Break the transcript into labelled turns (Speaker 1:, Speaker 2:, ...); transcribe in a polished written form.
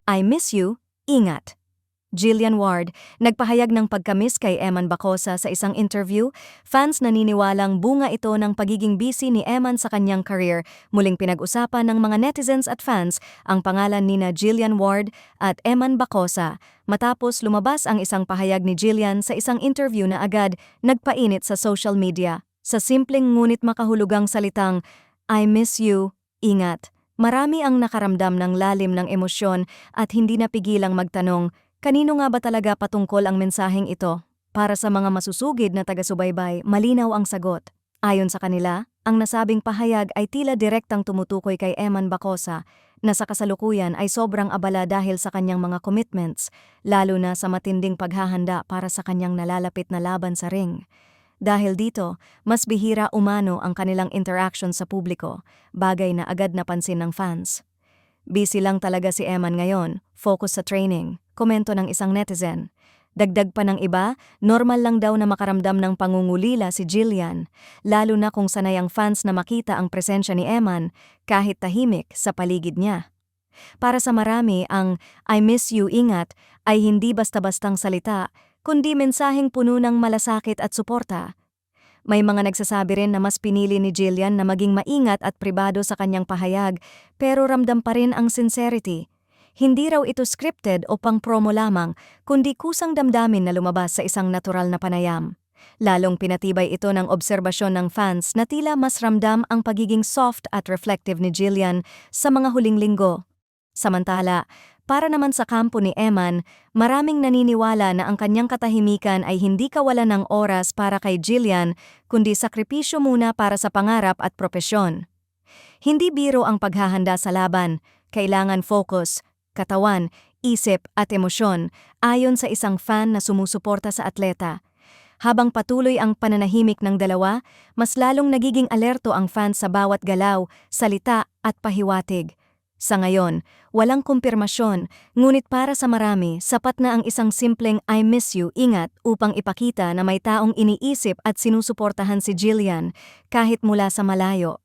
Speaker 1: I miss you, ingat. Jillian Ward, nagpahayag ng pagkamiss kay Eman Bacosa sa isang interview. Fans naniniwalang bunga ito ng pagiging busy ni Eman sa kanyang career. Muling pinag-usapan ng mga netizens at fans ang pangalan nina Jillian Ward at Eman Bacosa. Matapos lumabas ang isang pahayag ni Jillian sa isang interview na agad nagpainit sa social media. Sa simpleng ngunit makahulugang salitang, I miss you, ingat. Marami ang nakaramdam ng lalim ng emosyon at hindi napigilang magtanong, kanino nga ba talaga patungkol ang mensaheng ito? Para sa mga masusugid na taga-subaybay, malinaw ang sagot. Ayon sa kanila, ang nasabing pahayag ay tila direktang tumutukoy kay Eman Bacosa na sa kasalukuyan ay sobrang abala dahil sa kanyang mga commitments, lalo na sa matinding paghahanda para sa kanyang nalalapit na laban sa ring. Dahil dito, mas bihira umano ang kanilang interaction sa publiko, bagay na agad napansin ng fans. Busy lang talaga si Eman ngayon, focus sa training, komento ng isang netizen. Dagdag pa ng iba, normal lang daw na makaramdam ng pangungulila si Jillian, lalo na kung sanay ang fans na makita ang presensya ni Eman kahit tahimik sa paligid niya. Para sa marami, ang I miss you ingat ay hindi basta-bastang salita, kundi mensaheng puno ng malasakit at suporta. May mga nagsasabi rin na mas pinili ni Jillian na maging maingat at pribado sa kanyang pahayag, pero ramdam pa rin ang sincerity. Hindi raw ito scripted o pang-promo lamang, kundi kusang damdamin na lumabas sa isang natural na panayam. Lalong pinatibay ito ng obserbasyon ng fans na tila mas ramdam ang pagiging soft at reflective ni Jillian sa mga huling linggo. Samantala, para naman sa kampo ni Eman, maraming naniniwala na ang kanyang katahimikan ay hindi kawalan ng oras para kay Jillian, kundi sakripisyo muna para sa pangarap at propesyon. Hindi biro ang paghahanda sa laban, kailangan focus, katawan, isip at emosyon, ayon sa isang fan na sumusuporta sa atleta. Habang patuloy ang pananahimik ng dalawa, mas lalong nagiging alerto ang fans sa bawat galaw, salita at pahiwatig. Sa ngayon, walang kumpirmasyon, ngunit para sa marami, sapat na ang isang simpleng I miss you ingat upang ipakita na may taong iniisip at sinusuportahan si Jillian kahit mula sa malayo.